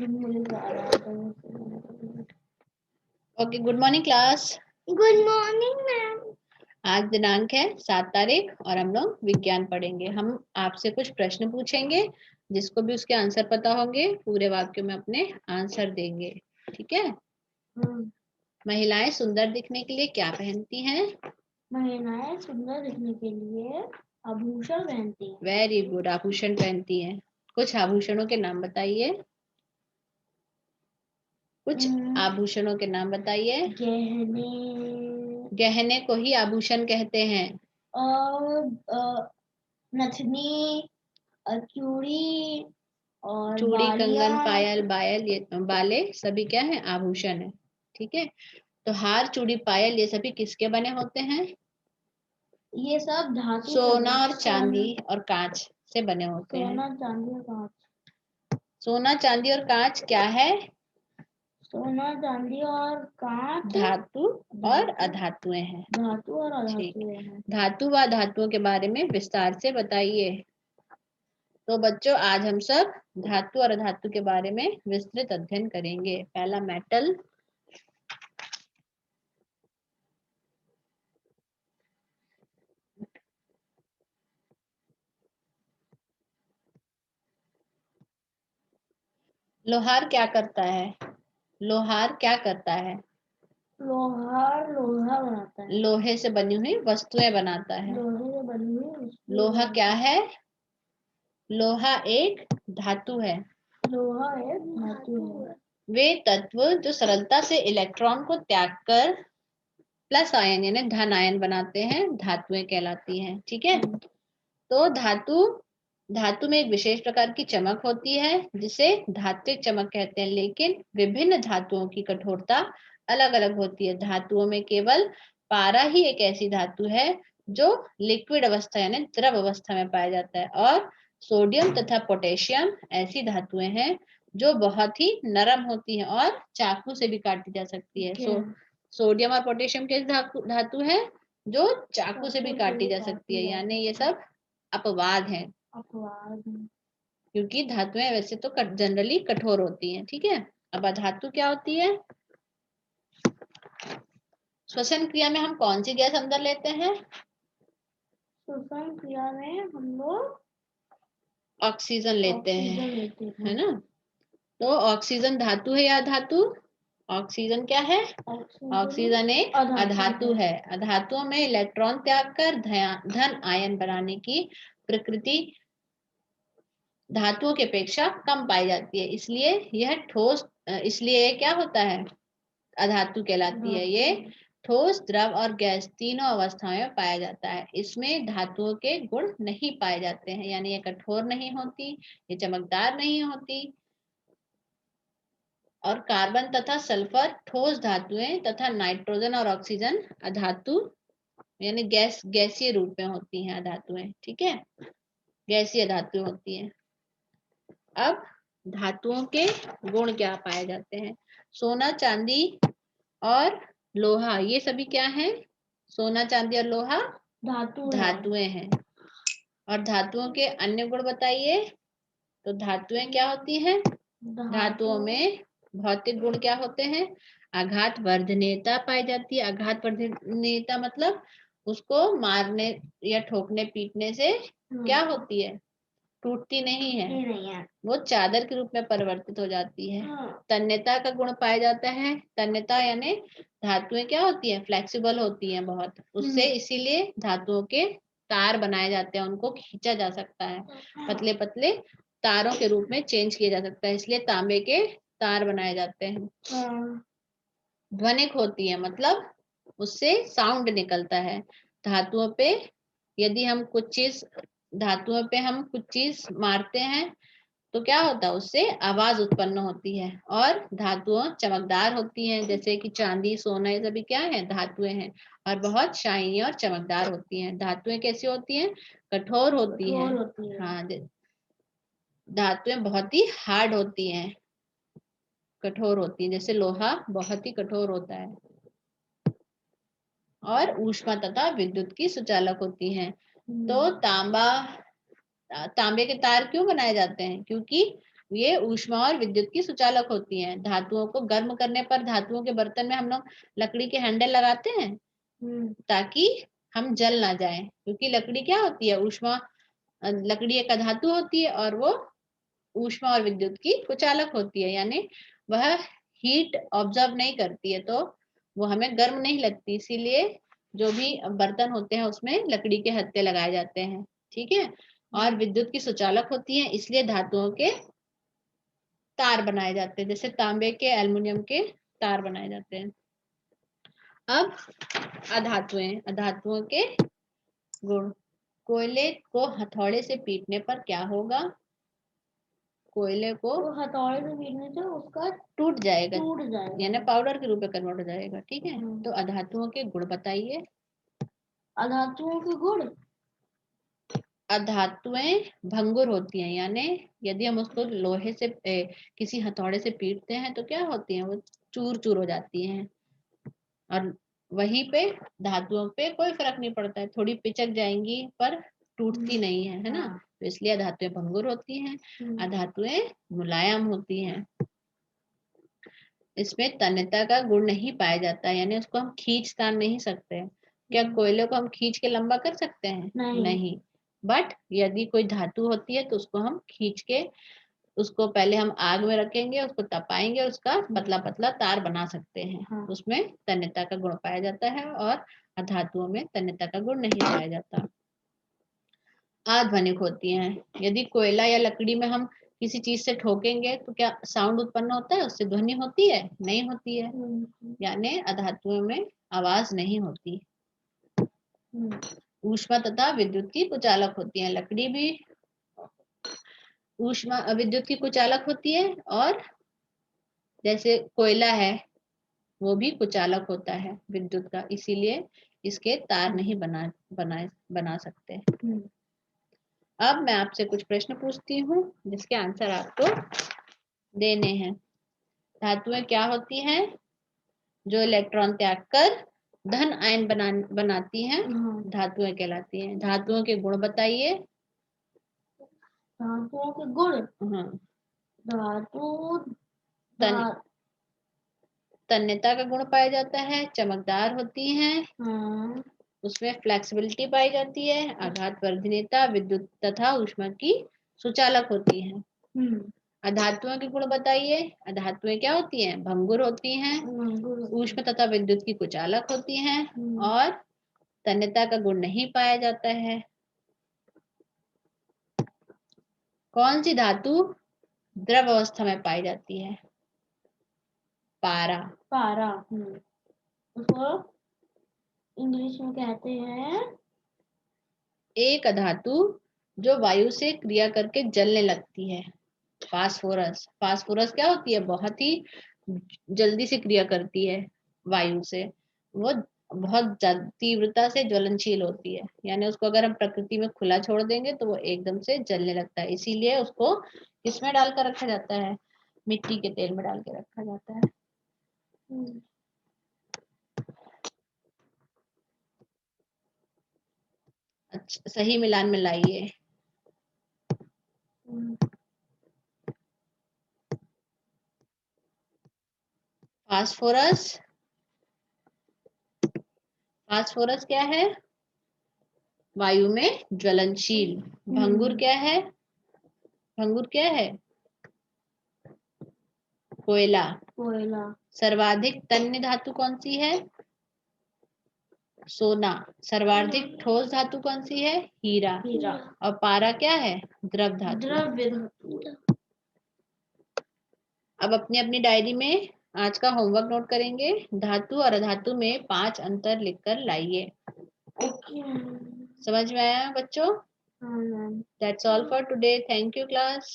Okay, good morning class. Good morning ma'am. आज दिनांक है 7 तारीख और हम लोग विज्ञान पढ़ेंगे। हम आपसे कुछ प्रश्न पूछेंगे, जिसको भी उसके आंसर पता होंगे पूरे वाक्य में अपने आंसर देंगे, ठीक है। महिलाएं सुंदर दिखने के लिए क्या पहनती हैं? महिलाएं सुंदर दिखने के लिए आभूषण पहनती हैं। वेरी गुड, आभूषण पहनती हैं। कुछ आभूषणों के नाम बताइए। कुछ आभूषणों के नाम बताइए। गहने। गहने को ही आभूषण कहते हैं। और नथनी, चूड़ी और चूड़ी, कंगन, बालियां। पायल, बायल, ये बाले सभी क्या है? आभूषण है, ठीक है। तो हार, चूड़ी, पायल ये सभी किसके बने होते हैं? ये सब धातु सोना और चांदी और कांच से बने होते हैं। सोना, चांदी और कांच। सोना, चांदी और कांच क्या है? सोना, चांदी और कांच धातु और अधातुएं हैं। धातु और ठीक, अधातुएं हैं। धातु व धातुओं के बारे में विस्तार से बताइए। तो बच्चों, आज हम सब धातु और अधातु के बारे में विस्तृत अध्ययन करेंगे। पहला मेटल। लोहार क्या करता है? लोहार क्या करता है? लोहार लोहा बनाता है। लोहे से बनी हुई वस्तुएं बनाता है। लोहे से बनी हुई लोहा क्या है? लोहा एक धातु है। लोहा एक धातु है। वे तत्व जो सरलता से इलेक्ट्रॉन को त्याग कर प्लस आयन यानी धन आयन बनाते हैं, धातुएं कहलाती हैं, ठीक है। तो धातु में एक विशेष प्रकार की चमक होती है, जिसे धात्विक चमक कहते हैं। लेकिन विभिन्न धातुओं की कठोरता अलग अलग होती है। धातुओं में केवल पारा ही एक ऐसी धातु है जो लिक्विड अवस्था यानी द्रव अवस्था में पाया जाता है, और सोडियम तथा पोटेशियम ऐसी धातुएं हैं जो बहुत ही नरम होती हैं और चाकू से भी काटी जा सकती है। सोडियम और पोटेशियम के धातु है जो चाकू से भी काटी जा सकती है, यानी ये सब अपवाद है। अपवाद। क्योंकि धातुएं वैसे तो जनरली कठोर होती हैं, ठीक है। अब अधातु क्या होती है? श्वसन क्रिया में हम कौन सी गैस अंदर लेते हैं? श्वसन क्रिया में हम लोग ऑक्सीजन लेते हैं, है ना। तो ऑक्सीजन धातु है या अधातु? ऑक्सीजन क्या है? ऑक्सीजन एक अधातु है। अधातुओं में इलेक्ट्रॉन त्याग कर धन आयन बनाने की प्रकृति धातुओं की अपेक्षा कम पाई जाती है, इसलिए यह ठोस, इसलिए ये क्या होता है? अधातु कहलाती है। ये ठोस, द्रव और गैस तीनों अवस्थाओं में पाया जाता है। इसमें धातुओं के गुण नहीं पाए जाते हैं, यानी ये कठोर नहीं होती, ये चमकदार नहीं होती। और कार्बन तथा सल्फर ठोस धातुएं तथा नाइट्रोजन और ऑक्सीजन अधातु यानी गैसीय रूप में होती हैं अधातुएं, ठीक है। गैसीय धातुएं होती हैं। अब धातुओं के गुण क्या पाए जाते हैं? सोना, चांदी और लोहा ये सभी क्या है? सोना, चांदी और लोहा धातुएं हैं। और धातुओं के अन्य गुण बताइए। तो धातुएं क्या होती हैं? धातुओं में भौतिक गुण क्या होते हैं? आघात वर्धनीयता पाई जाती है। आघात वर्धनीयता मतलब उसको मारने या ठोकने पीटने से क्या होती है? टूटती नहीं है, वो चादर के रूप में परिवर्तित हो जाती है। तन्यता का गुण पाया जाता है। तन्यता यानी धातुएं क्या होती है? फ्लेक्सिबल होती हैं बहुत, उससे इसीलिए धातुओं के तार बनाए जाते हैं, उनको खींचा जा सकता है, पतले पतले तारों के रूप में चेंज किया जा सकता है, इसलिए तांबे के तार बनाए जाते हैं। ध्वनिक होती है, मतलब उससे साउंड निकलता है। धातुओं पे यदि हम धातुओं पे हम कुछ चीज मारते हैं तो क्या होता है? उससे आवाज उत्पन्न होती है। और धातुएं चमकदार होती हैं, जैसे कि चांदी, सोना, ये सभी क्या है? धातुएं हैं, और बहुत शाइनी और चमकदार होती हैं। धातुएं कैसी होती हैं? कठोर होती हैं। हाँ, धातुएं बहुत ही हार्ड होती हैं, कठोर होती हैं। जैसे लोहा बहुत ही कठोर होता है। और ऊष्मा तथा विद्युत की सुचालक होती हैं। तो तांबे के तार क्यों बनाए जाते हैं? क्योंकि ये ऊष्मा और विद्युत की सुचालक होती हैं। धातुओं को गर्म करने पर धातुओं के बर्तन में हम लोग लकड़ी के हैंडल लगाते हैं ताकि हम जल ना जाए, क्योंकि लकड़ी क्या होती है, ऊष्मा, लकड़ी एक धातु होती है और वो ऊष्मा और विद्युत की कुचालक होती है, यानी वह हीट ऑब्जर्व नहीं करती है, तो वो हमें गर्म नहीं लगती। इसीलिए जो भी बर्तन होते हैं उसमें लकड़ी के हत्थे लगाए जाते हैं, ठीक है। और विद्युत की सुचालक होती है, इसलिए धातुओं के तार बनाए जाते हैं, जैसे तांबे के, एल्युमिनियम के तार बनाए जाते हैं। अब अधातुएं, अधातुओं के गुण। कोयले को हथौड़े से पीटने पर क्या होगा? कोयले को तो हथौड़े से पीटने से उसका टूट जाएगा, यानी जाएगा। पाउडर के रूप में कन्वर्ट हो जाएगा, ठीक है। तो अधातुओं के गुण बताइए। अधातुओं के गुण, अधातुएं भंगुर होती हैं, यानी यदि हम उसको लोहे से किसी हथौड़े से पीटते हैं तो क्या होती हैं, वो चूर चूर हो जाती हैं। और वहीं पे धातुओं पे कोई फर्क नहीं पड़ता है, थोड़ी पिचक जाएंगी पर टूटती नहीं है ना। तो इसलिए अधातुएं भंगुर होती हैं। अधातुएं मुलायम होती हैं। इसमें तन्यता का गुण नहीं पाया जाता, यानी उसको हम खींच तान नहीं सकते। क्या कोयले को हम खींच के लंबा कर सकते हैं? नहीं। बट यदि कोई धातु होती है तो उसको हम खींच के, उसको पहले हम आग में रखेंगे, उसको तपाएंगे और उसका पतला पतला तार बना सकते हैं। उसमें तन्यता का गुण पाया जाता है और अधातुओं में तन्यता का गुण नहीं पाया जाता। अध्वनिक होती हैं। यदि कोयला या लकड़ी में हम किसी चीज से ठोकेंगे तो क्या साउंड उत्पन्न होता है, उससे ध्वनि होती है? नहीं होती है, यानी अधातुओं में आवाज नहीं होती। ऊष्मा तथा विद्युत की कुचालक होती है। लकड़ी भी ऊष्मा विद्युत की कुचालक होती है, और जैसे कोयला है वो भी कुचालक होता है विद्युत का, इसीलिए इसके तार नहीं बना सकते। अब मैं आपसे कुछ प्रश्न पूछती हूँ जिसके आंसर आपको देने हैं। धातुएं क्या होती हैं? जो इलेक्ट्रॉन त्याग कर धन आयन बनाती हैं, धातुएं कहलाती हैं। धातुओं के गुण बताइए। धातुओं के गुण, धातु तन्यता का गुण पाया जाता है, चमकदार होती हैं, उसमें फ्लेक्सिबिलिटी पाई जाती है, आघात वर्धनीयता, विद्युत तथा ऊष्मा की सुचालक होती है। अधातुओं के गुण बताइए। अधातुएं क्या होती हैं? भंगुर होती हैं, ऊष्मा तथा विद्युत की कुचालक होती हैं, और तन्यता का गुण नहीं पाया जाता है। कौन सी धातु द्रव अवस्था में पाई जाती है? पारा। पारा, उसको इंग्लिश में कहते हैं एक धातु जो वायु से क्रिया करके जलने लगती है, फास्फोरस। फास्फोरस क्या होती है? बहुत ही जल्दी से क्रिया करती है वायु से, वो बहुत तीव्रता से ज्वलनशील होती है, यानी उसको अगर हम प्रकृति में खुला छोड़ देंगे तो वो एकदम से जलने लगता है। इसीलिए उसको किसमें डालकर रखा जाता है? मिट्टी के तेल में डाल के रखा जाता है। अच्छा, सही मिलान में लाइए। फास्फोरस, फास्फोरस क्या है? वायु में ज्वलनशील। भंगुर क्या है? भंगुर क्या है? कोयला। कोयला। सर्वाधिक तन्य धातु कौन सी है? सोना। सर्वाधिक ठोस धातु कौन सी है? हीरा। और पारा क्या है? द्रव धातु। द्रव्य धातु। अब अपनी अपनी डायरी में आज का होमवर्क नोट करेंगे। धातु और अधातु में 5 अंतर लिखकर लाइए। समझ में आया बच्चों? That's all for today. Thank you, class.